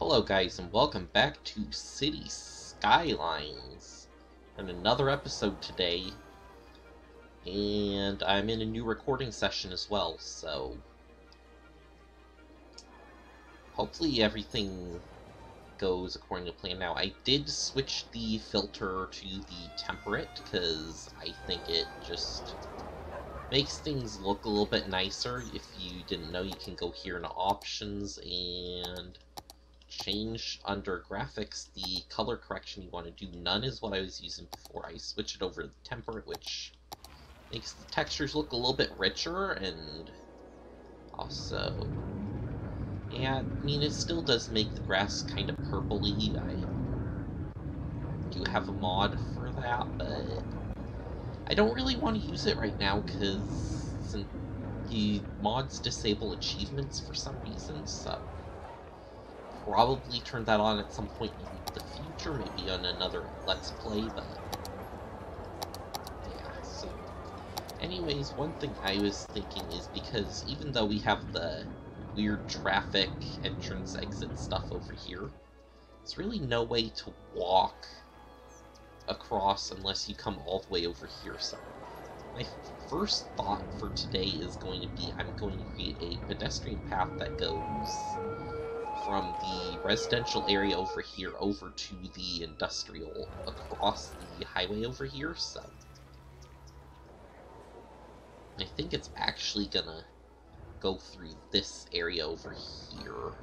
Hello guys and welcome back to City Skylines and another episode today, and I'm in a new recording session as well, so hopefully everything goes according to plan. Now, I did switch the filter to the temperate because I think it just makes things look a little bit nicer. If you didn't know, you can go here into options and change under graphics the color correction you want to do. None is what I was using before. I switched it over to temperate, which makes the textures look a little bit richer, and also, yeah, I mean, it still does make the grass kind of purpley. I do have a mod for that, but I don't really want to use it right now because the mods disable achievements for some reason, so probably turn that on at some point in the future, maybe on another Let's Play, but yeah, so anyways, one thing I was thinking is, because even though we have the weird traffic entrance exit stuff over here, there's really no way to walk across unless you come all the way over here. So my first thought for today is going to be, I'm going to create a pedestrian path that goes from the residential area over here over to the industrial across the highway over here. So I think it's actually gonna go through this area over here.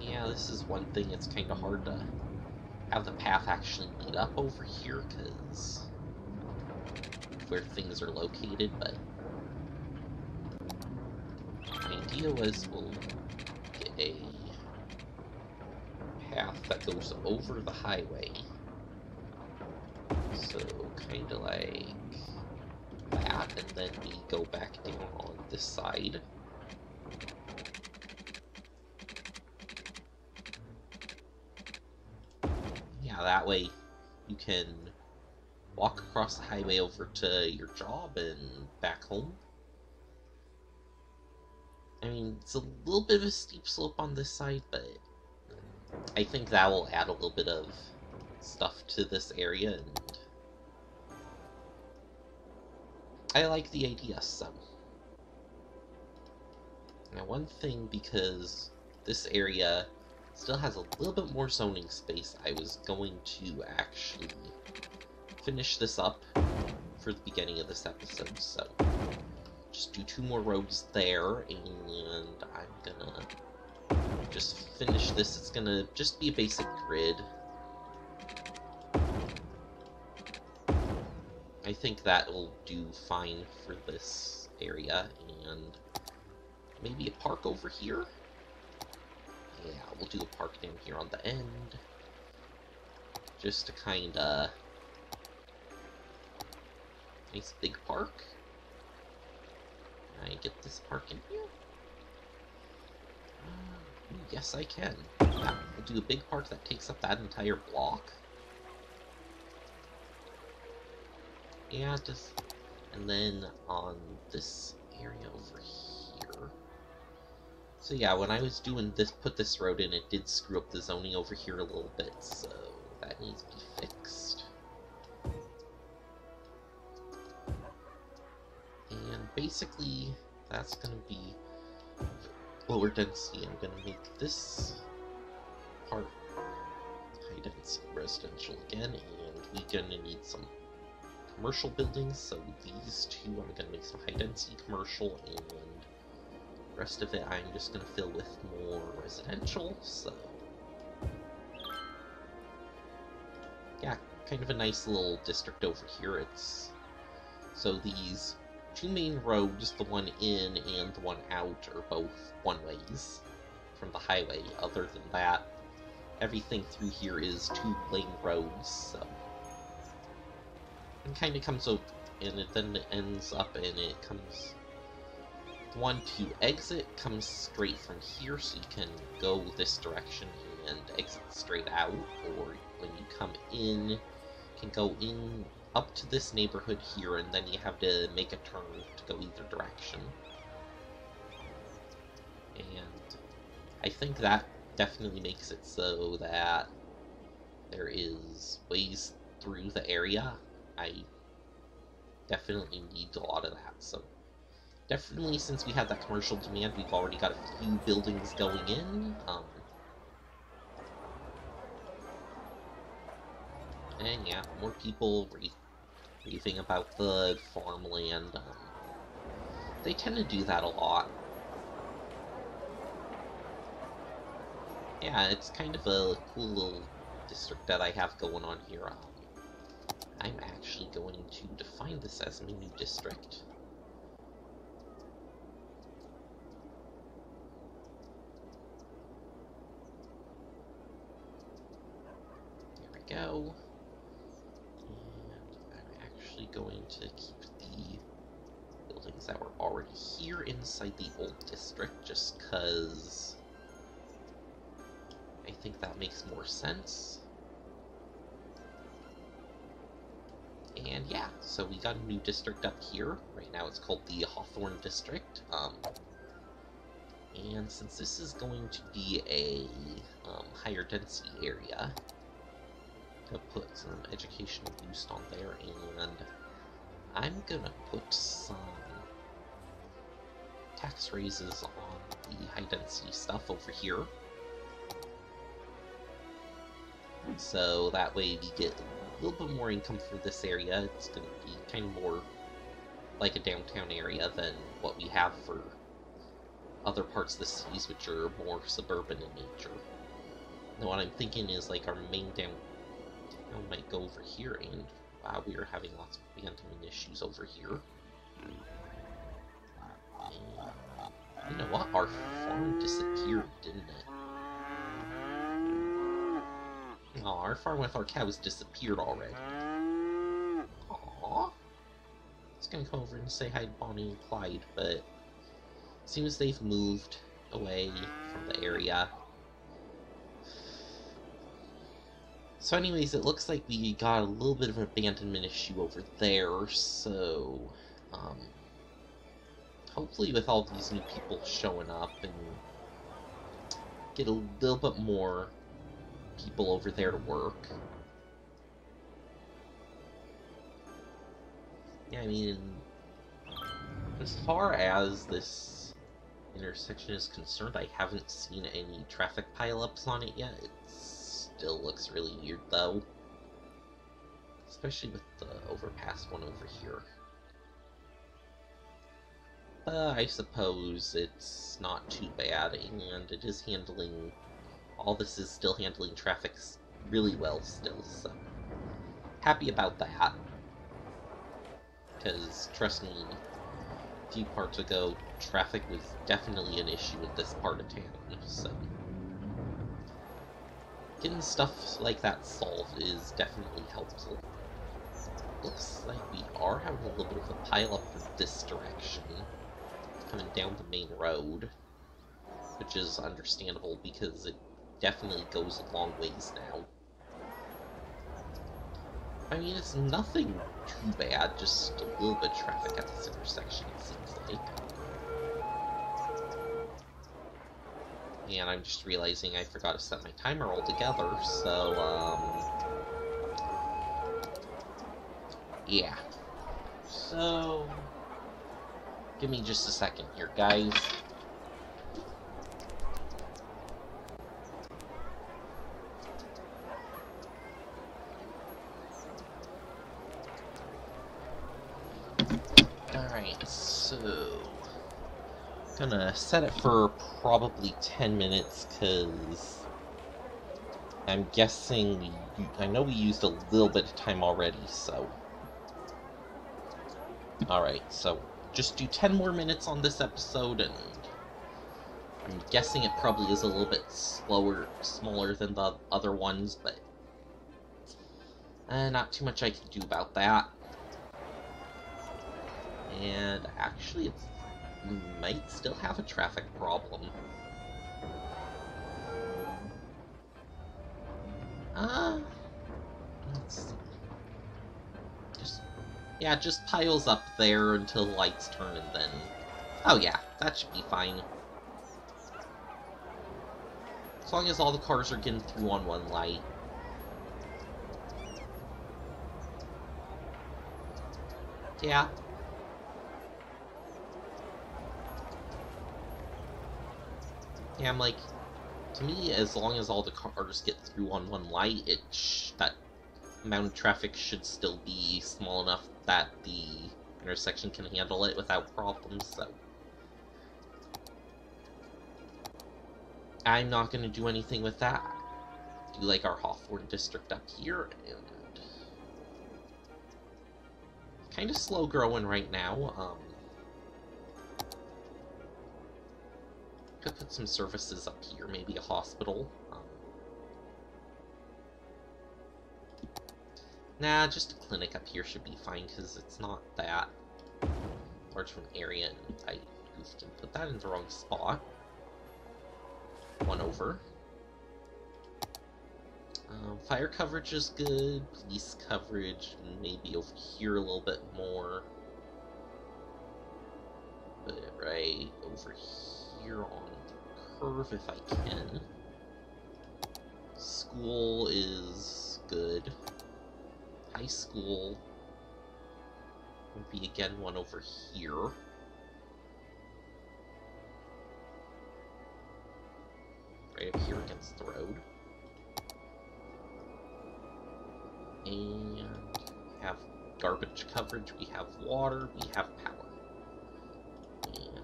Yeah, this is one thing. It's kind of hard to have the path actually lead up over here because where things are located, but my idea was we'll get a path that goes over the highway, so kind of like that, and then we go back down on this side. That way you can walk across the highway over to your job and back home. I mean, it's a little bit of a steep slope on this side, but I think that will add a little bit of stuff to this area, and I like the idea. So now, one thing, because this area still has a little bit more zoning space, I was going to actually finish this up for the beginning of this episode. So just do 2 more roads there, and I'm gonna just finish this. It's gonna just be a basic grid. I think that will do fine for this area, and maybe a park over here. Yeah, we'll do a park down here on the end, just to kinda nice big park. Can I get this park in here? Yes, I can. Yeah, we'll do a big park that takes up that entire block. Yeah, just, and then on this area over here. So yeah, when I was doing this, put this road in, it did screw up the zoning over here a little bit, so that needs to be fixed. And basically, that's going to be lower density. I'm going to make this part high density residential again, and we're going to need some commercial buildings, so these 2 I'm going to make some high density commercial, and rest of it I'm just going to fill with more residential. So yeah, kind of a nice little district over here. It's so these 2 main roads, the one in and the one out, are both one-ways from the highway. Other than that, everything through here is 2-lane roads, so it kind of comes up, and it then ends up, and it comes, the one to exit comes straight from here, so you can go this direction and exit straight out, or when you come in, you can go in up to this neighborhood here, and then you have to make a turn to go either direction. And I think that definitely makes it so that there is ways through the area. I definitely need a lot of that, so definitely since we have that commercial demand, we've already got a few buildings going in. And yeah, more people raving about the farmland. They tend to do that a lot. Yeah, it's kind of a cool little district that I have going on here. I'm actually going to define this as my new district. There we go. And I'm actually going to keep the buildings that were already here inside the old district, just because I think that makes more sense. And yeah, so we got a new district up here. Right now it's called the Hawthorne District. And since this is going to be a higher density area, I'm gonna put some educational boost on there, and I'm gonna put some tax raises on the high density stuff over here. So that way we get a little bit more income for this area. It's going to be kind of more like a downtown area than what we have for other parts of the cities, which are more suburban in nature. Now what I'm thinking is, like, our main downtown might go over here, and wow, we are having lots of abandonment issues over here. And you know what? Our farm disappeared, didn't it? Oh, our farm with our cows disappeared already. Aww. I was gonna come over and say hi to Bonnie and Clyde, but it seems they've moved away from the area. So anyways, it looks like we got a little bit of an abandonment issue over there, so hopefully with all these new people showing up and get a little bit more people over there to work. Yeah, I mean, as far as this intersection is concerned, I haven't seen any traffic pileups on it yet. It still looks really weird, though. Especially with the overpass one over here. I suppose it's not too bad, and it is handling... all this is still handling traffic really well still, so happy about that. Because, trust me, a few parts ago, traffic was definitely an issue in this part of town, so getting stuff like that solved is definitely helpful. Looks like we are having a little bit of a pileup in this direction, coming down the main road, which is understandable because it definitely goes a long ways now. I mean, it's nothing too bad, just a little bit of traffic at this intersection, it seems like. And I'm just realizing I forgot to set my timer altogether, so, yeah. So, give me just a second here, guys. Alright, so... gonna set it for probably 10 minutes, because I'm guessing... I know we used a little bit of time already, so... Alright, so just do 10 more minutes on this episode, and I'm guessing it probably is a little bit smaller than the other ones, but not too much I can do about that. And actually, it might still have a traffic problem. Let's see. Yeah, it just piles up there until the lights turn and then... Oh yeah, that should be fine. As long as all the cars are getting through on one light. Yeah. Yeah, I'm like, to me, as long as all the cars get through on one light, that amount of traffic should still be small enough that the intersection can handle it without problems, so... I'm not going to do anything with that. Do like our Hawthorne district up here, and... kind of slow growing right now. Could put some services up here, maybe a hospital. Nah, just a clinic up here should be fine, because it's not that large of an area, and I goofed and put that in the wrong spot. One over. Fire coverage is good, police coverage, maybe over here a little bit more. Put it right over here on the curve if I can. School is good. High school would be again one over here. Right up here against the road. And we have garbage coverage, we have water, we have power. And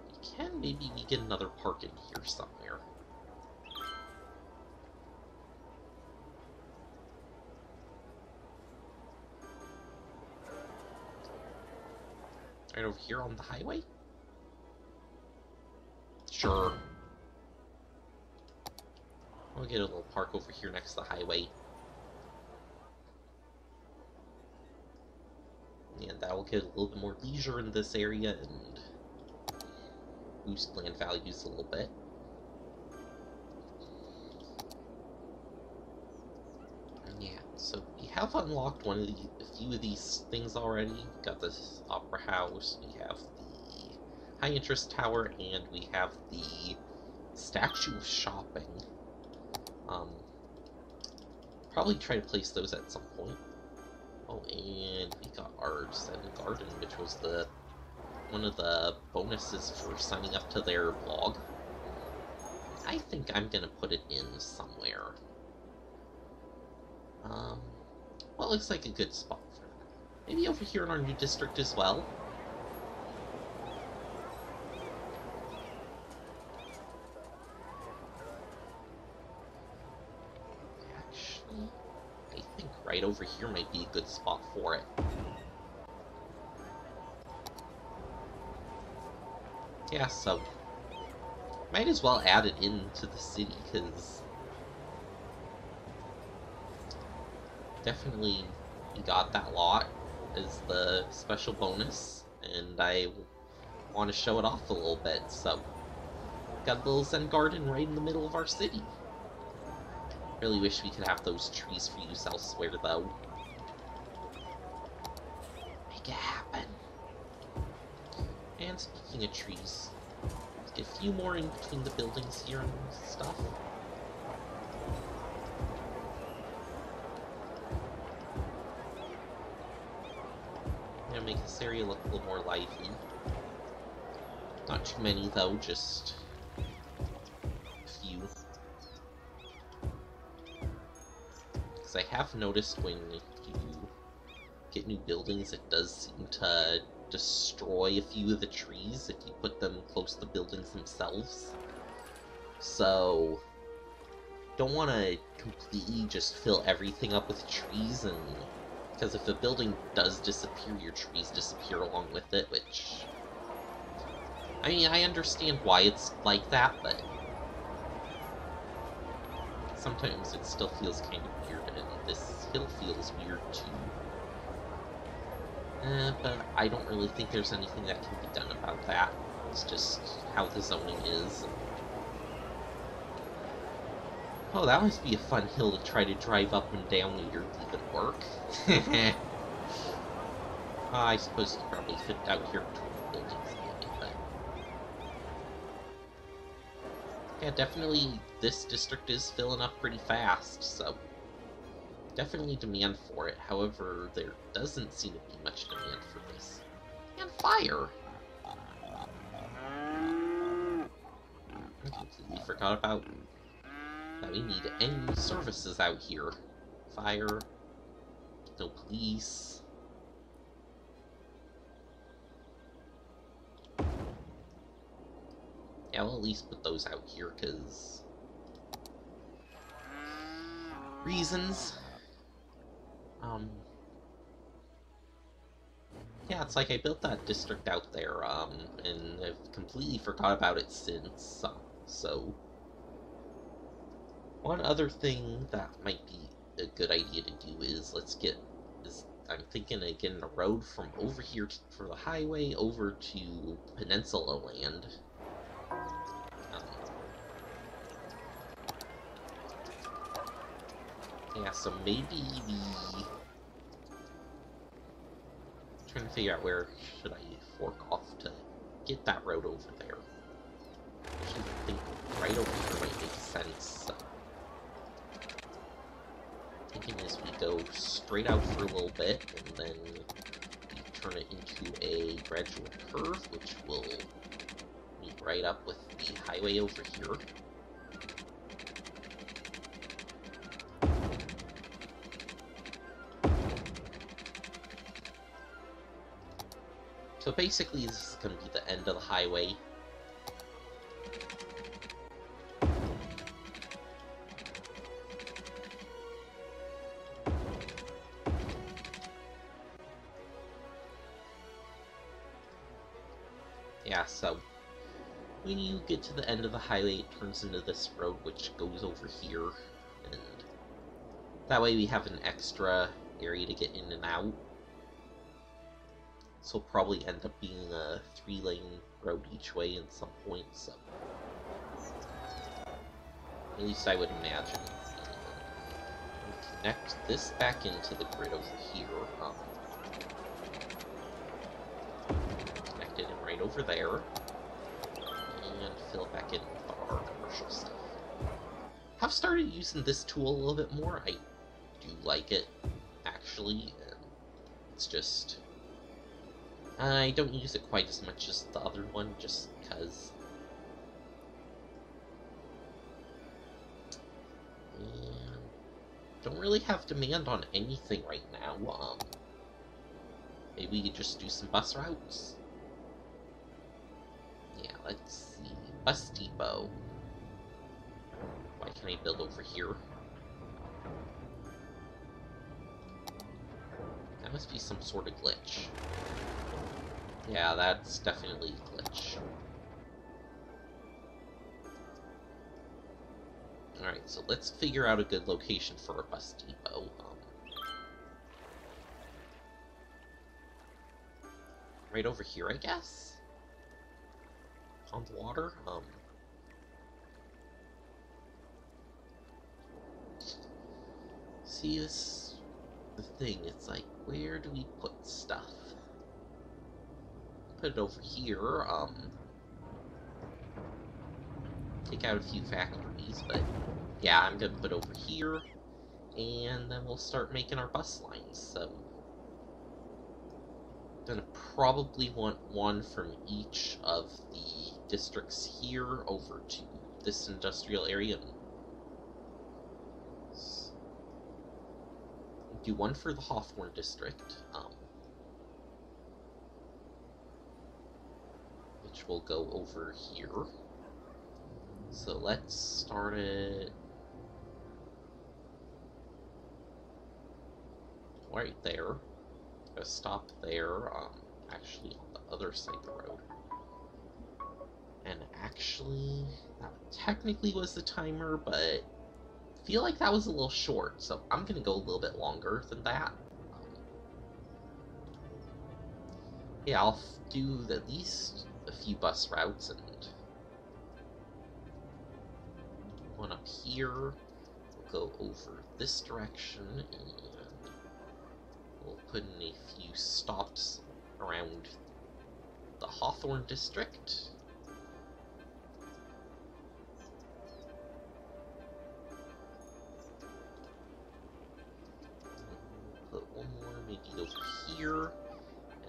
we can maybe get another park in here somewhere. Right over here on the highway? Sure. We'll get a little park over here next to the highway. And that'll get a little bit more leisure in this area and boost land values a little bit. Yeah, so we have unlocked a few of these things already. We've got this opera house, we have the high interest tower, and we have the statue of shopping. Probably try to place those at some point. Oh, and we got our Zen Garden, which was one of the bonuses for signing up to their blog. I think I'm gonna put it in somewhere. Well, it looks like a good spot for that. Maybe over here in our new district as well. Actually, I think right over here might be a good spot for it. Yeah, so might as well add it into the city, because definitely we got that lot as the special bonus, and I want to show it off a little bit, so got a little Zen Garden right in the middle of our city. Really wish we could have those trees for use elsewhere, though. Make it happen. And speaking of trees, let's get a few more in between the buildings here and stuff. Gonna make this area look a little more lively. Not too many though, just a few. Because I have noticed when you get new buildings, it does seem to destroy a few of the trees if you put them close to the buildings themselves. So, don't want to completely just fill everything up with trees, and because if a building does disappear, your trees disappear along with it, which, I mean, I understand why it's like that, but sometimes it still feels kind of weird, and this hill feels weird too. But I don't really think there's anything that can be done about that. It's just how the zoning is. Oh, that must be a fun hill to try to drive up and down when you're leaving work. I suppose you could probably fit out here between the buildings maybe, but... Yeah, definitely this district is filling up pretty fast, so... Definitely demand for it. However, there doesn't seem to be much demand for this. And fire! I completely forgot about that we need any services out here. Fire. No police. Yeah, we'll at least put those out here, because... reasons. Yeah, it's like I built that district out there, and I've completely forgot about it since, so... One other thing that might be a good idea to do is, I'm thinking of getting a road from over here for the highway over to Peninsula Land. Yeah, so maybe trying to figure out where should I fork off to get that road over there. I actually think right over here might make sense. Thinking is we go straight out for a little bit, and then we turn it into a gradual curve, which will meet right up with the highway over here. So basically, this is going to be the end of the highway. Yeah, so when you get to the end of the highway, it turns into this road which goes over here, and that way we have an extra area to get in and out. This will probably end up being a 3-lane road each way at some point, so... At least I would imagine. Connect this back into the grid over here. Connect it in right over there. And fill it back in with our commercial stuff. I've started using this tool a little bit more. I do like it, actually. And it's just... I don't use it quite as much as the other one, just because. And don't really have demand on anything right now. Maybe we could just do some bus routes. Yeah, let's see. Bus depot. Why can't I build over here? That must be some sort of glitch. Yeah, that's definitely a glitch. Alright, so let's figure out a good location for a bus depot. Right over here, I guess? On the water? See, this the thing, it's like, where do we put stuff? Put it over here, take out a few factories, but yeah, I'm gonna put over here, and then we'll start making our bus lines, so gonna probably want one from each of the districts here over to this industrial area. Do one for the Hawthorne district, which will go over here. So let's start it right there. Gonna stop there, actually on the other side of the road. And actually, that technically was the timer, but I feel like that was a little short, so I'm gonna go a little bit longer than that. Yeah, I'll do at least a few bus routes, and one up here. We'll go over this direction, and we'll put in a few stops around the Hawthorne district. Put one more maybe over here,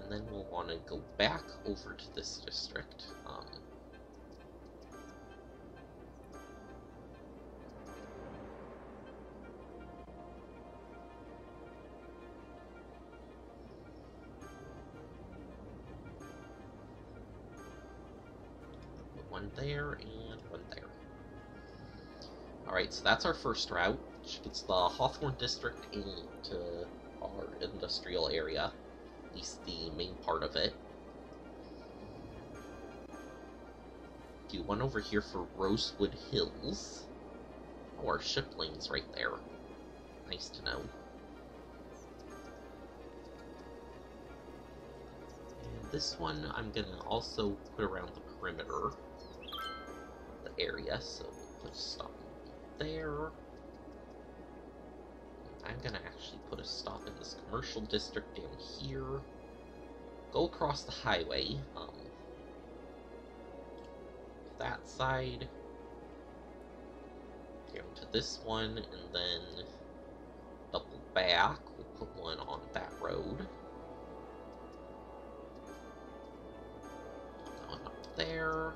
and then we'll want to go back over to this district. One there and one there. Alright, so that's our first route, which gets the Hawthorne district into our industrial area, at least the main part of it. Do one over here for Rosewood Hills. Oh, our ship lane's right there. Nice to know. And this one I'm gonna also put around the perimeter area, so we'll put a stop there. I'm gonna actually put a stop in this commercial district down here. Go across the highway, that side, down to this one, and then double back. We'll put one on that road. One up there.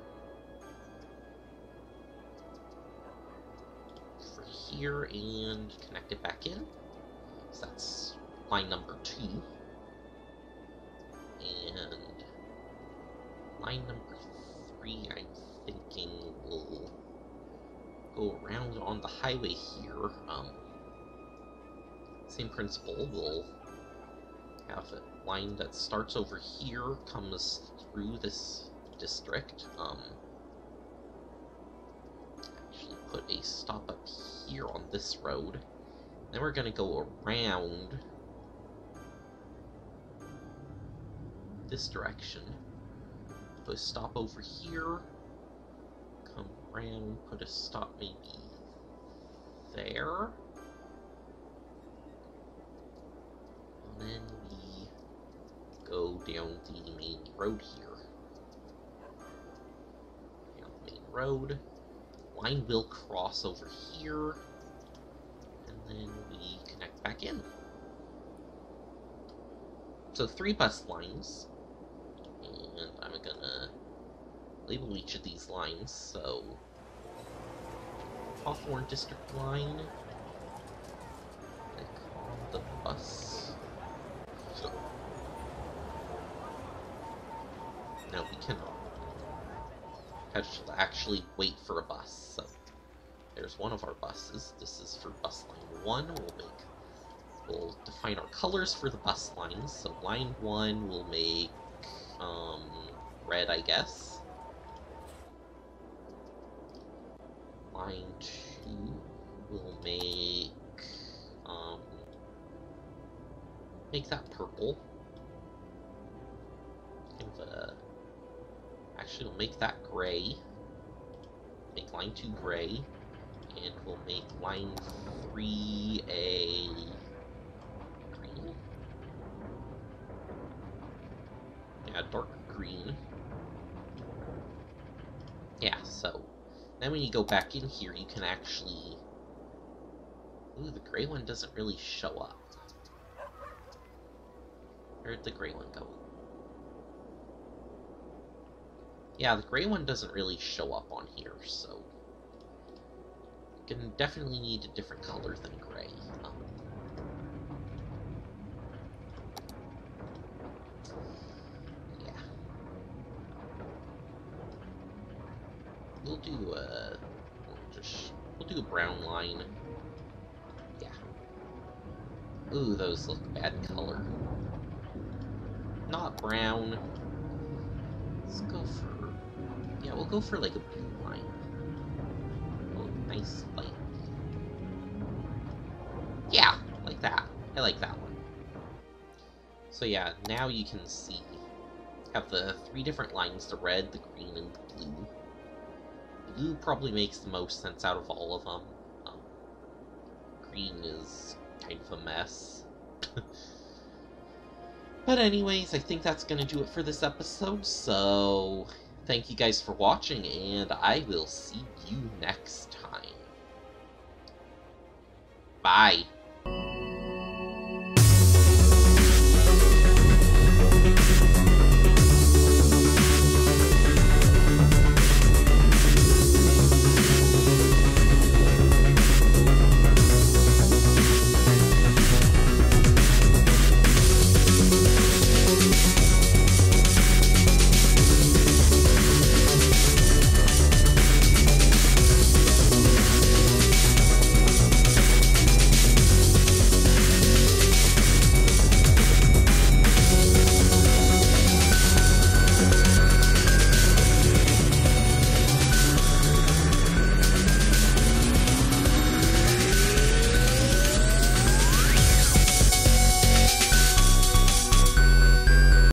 Here and connect it back in. So that's line number 2. And line number 3, I'm thinking will go around on the highway here. Same principle. We'll have a line that starts over here, comes through this district. Actually put a stop up here on this road. Then we're gonna go around this direction. Put a stop over here. Come around, put a stop maybe there. And then we go down the main road here. Down the main road. Line will cross over here, and then we connect back in. So 3 bus lines, and I'm gonna label each of these lines. So Hawthorne District line, click on the bus. So now we cannot actually wait for a bus. So there's one of our buses. This is for bus line 1. We'll define our colors for the bus lines. So line 1 will make red, I guess. Line 2 will make that purple. Actually, we'll make that gray. Make line 2 gray. And we'll make line 3 a green. Yeah, dark green. Yeah, so then when you go back in here, you can actually... Ooh, the gray one doesn't really show up. Where'd the gray one go? Yeah, the gray one doesn't really show up on here, so... You can definitely need a different color than gray. Yeah. We'll do a brown line. Yeah. Ooh, those look bad color. Not brown. Let's go for... Yeah, we'll go for like a blue line. Oh, nice light. Yeah, like that. I like that one. So yeah, now you can see. Have the 3 different lines, the red, the green, and the blue. Blue probably makes the most sense out of all of them. Green is kind of a mess. But anyways, I think that's going to do it for this episode, so thank you guys for watching, and I will see you next time. Bye!